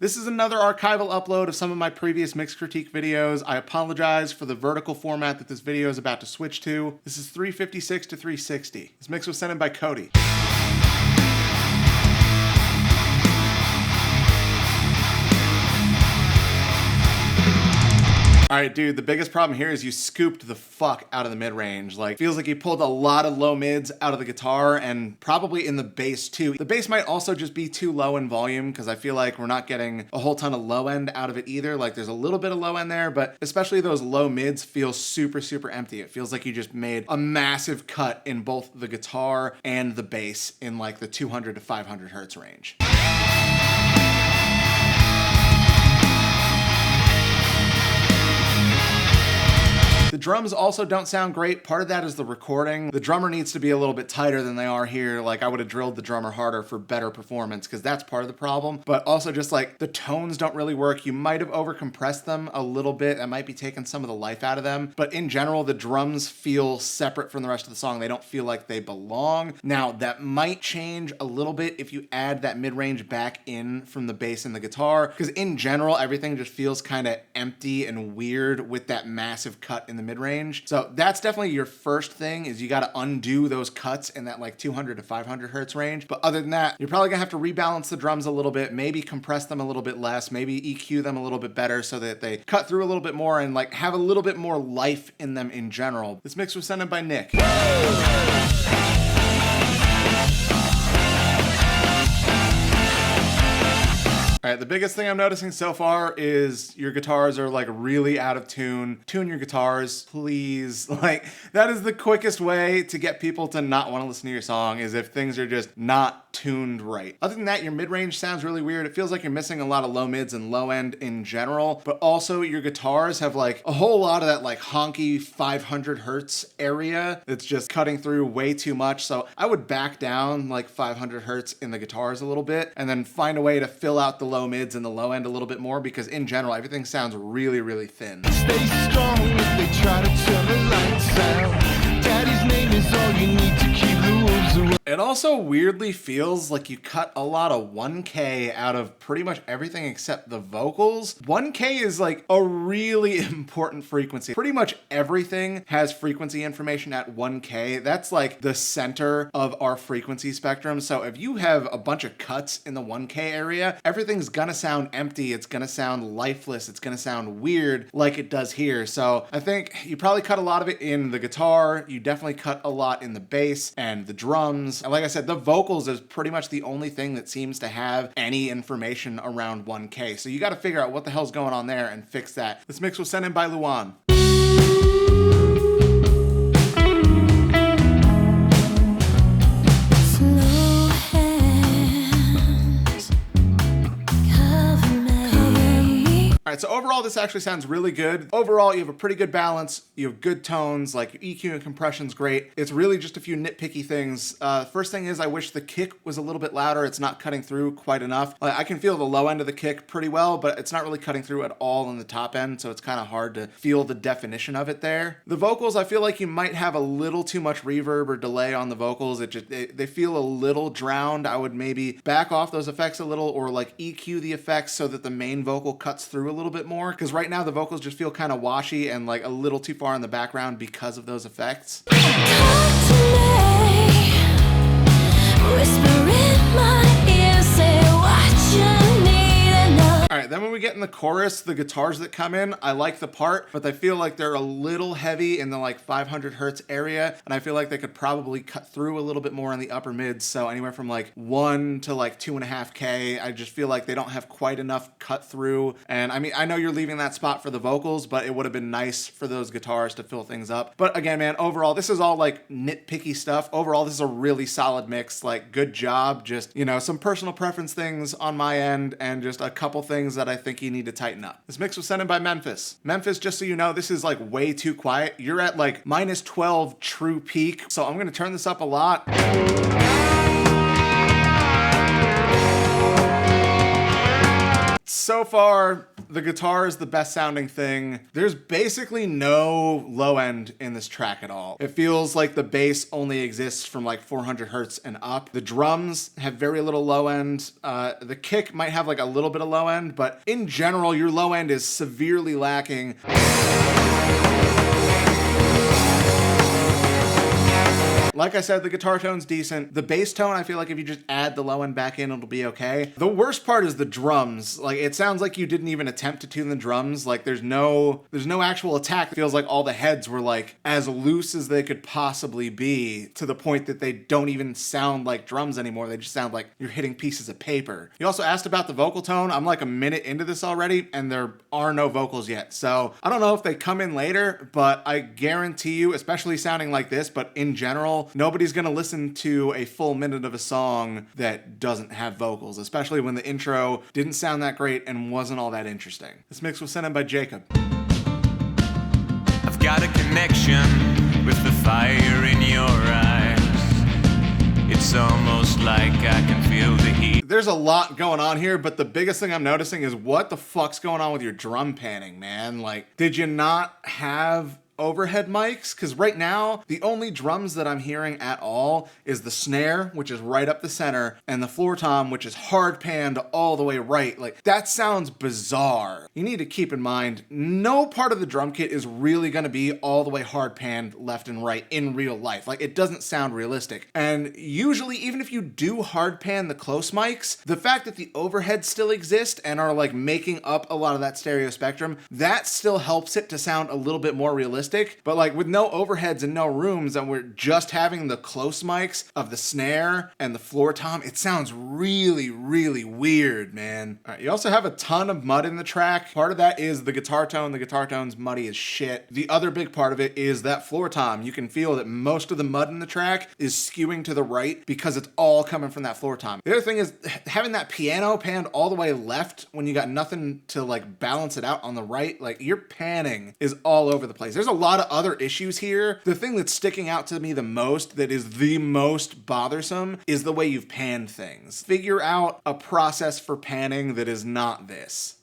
This is another archival upload of some of my previous mix critique videos. I apologize for the vertical format that this video is about to switch to. This is 356 to 360. This mix was sent in by Cody. All right, dude, the biggest problem here is you scooped the fuck out of the mid-range. Like, feels like you pulled a lot of low mids out of the guitar and probably in the bass too. The bass might also just be too low in volume because I feel like we're not getting a whole ton of low end out of it either. Like, there's a little bit of low end there, but especially those low mids feel super, super empty. It feels like you just made a massive cut in both the guitar and the bass in like the 200 to 500 hertz range. The drums also don't sound great. Part of that is the recording. The drummer needs to be a little bit tighter than they are here. Like, I would have drilled the drummer harder for better performance because that's part of the problem. But also just like the tones don't really work. You might have overcompressed them a little bit. That might be taking some of the life out of them. But in general, the drums feel separate from the rest of the song. They don't feel like they belong. Now, that might change a little bit if you add that mid-range back in from the bass and the guitar. Because in general, everything just feels kind of empty and weird with that massive cut in the mid-range. So that's definitely your first thing, is you got to undo those cuts in that like 200 to 500 hertz range. But other than that, you're probably gonna have to rebalance the drums a little bit, maybe compress them a little bit less, maybe EQ them a little bit better so that they cut through a little bit more and like have a little bit more life in them in general. This mix was sent in by Nick. All right, the biggest thing I'm noticing so far is your guitars are like really out of tune. Tune your guitars, please. Like, that is the quickest way to get people to not want to listen to your song, is if things are just not tuned right. Other than that, your mid-range sounds really weird. It feels like you're missing a lot of low mids and low end in general, but also your guitars have like a whole lot of that like honky 500 hertz area that's just cutting through way too much. So I would back down like 500 hertz in the guitars a little bit and then find a way to fill out the low mids and the low end a little bit more, because in general everything sounds really, really thin. Stay strong if they try to turn the lights out. Daddy's name is all you need to keep the wolves away. It also weirdly feels like you cut a lot of 1K out of pretty much everything except the vocals. 1K is like a really important frequency. Pretty much everything has frequency information at 1K. That's like the center of our frequency spectrum. So if you have a bunch of cuts in the 1K area, everything's gonna sound empty. It's gonna sound lifeless. It's gonna sound weird like it does here. So I think you probably cut a lot of it in the guitar. You definitely cut a lot in the bass and the drums. And like I said, the vocals is pretty much the only thing that seems to have any information around 1K. So you got to figure out what the hell's going on there and fix that. This mix was sent in by Luan. All right, so overall, this actually sounds really good. Overall, you have a pretty good balance. You have good tones, like your EQ and compression's great. It's really just a few nitpicky things. First thing is I wish the kick was a little bit louder. It's not cutting through quite enough. I can feel the low end of the kick pretty well, but it's not really cutting through at all in the top end, so it's kind of hard to feel the definition of it there. The vocals, I feel like you might have a little too much reverb or delay on the vocals. They feel a little drowned. I would maybe back off those effects a little, or like EQ the effects so that the main vocal cuts through a little bit more, because right now the vocals just feel kind of washy and like a little too far in the background because of those effects. Talk to me, whisper in my ear, say what you need and know. All right, then when we get in the chorus, the guitars that come in, I like the part, but I feel like they're a little heavy in the like 500 hertz area, and I feel like they could probably cut through a little bit more in the upper mids, so anywhere from like 1 to like 2.5K. I just feel like they don't have quite enough cut through, and I mean, I know you're leaving that spot for the vocals, but it would have been nice for those guitars to fill things up. But again, man, overall, this is all like nitpicky stuff. Overall, this is a really solid mix. Like, good job. Just, you know, some personal preference things on my end, and just a couple things that I think you need to tighten up. This mix was sent in by Memphis. Memphis, just so you know, this is like way too quiet. You're at like -12 true peak, so I'm gonna turn this up a lot. So far, The guitar is the best sounding thing. There's basically no low end in this track at all. It feels like the bass only exists from like 400 hertz and up. The drums have very little low end. The kick might have like a little bit of low end, but in general, your low end is severely lacking. Like I said, the guitar tone's decent. The bass tone, I feel like if you just add the low end back in, it'll be okay. The worst part is the drums. Like, it sounds like you didn't even attempt to tune the drums. Like, there's no actual attack. It feels like all the heads were like as loose as they could possibly be, to the point that they don't even sound like drums anymore. They just sound like you're hitting pieces of paper. You also asked about the vocal tone. I'm like a minute into this already, and there are no vocals yet. So I don't know if they come in later, but I guarantee you, especially sounding like this, but in general, nobody's gonna listen to a full minute of a song that doesn't have vocals, especially when the intro didn't sound that great and wasn't all that interesting. This mix was sent in by Jacob. I've got a connection with the fire in your eyes. It's almost like I can feel the heat. There's a lot going on here, but the biggest thing I'm noticing is what the fuck's going on with your drum panning, man? Like, did you not have overhead mics? Because right now, the only drums that I'm hearing at all is the snare, which is right up the center, and the floor tom, which is hard panned all the way right. Like, that sounds bizarre. You need to keep in mind, no part of the drum kit is really going to be all the way hard panned left and right in real life. Like, it doesn't sound realistic. And usually, even if you do hard pan the close mics, the fact that the overheads still exist and are like making up a lot of that stereo spectrum, that still helps it to sound a little bit more realistic. But like with no overheads and no rooms, and we're just having the close mics of the snare and the floor tom, it sounds really, really weird, man. All right, you also have a ton of mud in the track. Part of that is the guitar tone. The guitar tone's muddy as shit. The other big part of it is that floor tom. You can feel that most of the mud in the track is skewing to the right because it's all coming from that floor tom. The other thing is having that piano panned all the way left when you got nothing to like balance it out on the right. Like, your panning is all over the place. There's a lot of other issues here. The thing that's sticking out to me the most, that is the most bothersome, is the way you've panned things. Figure out a process for panning that is not this.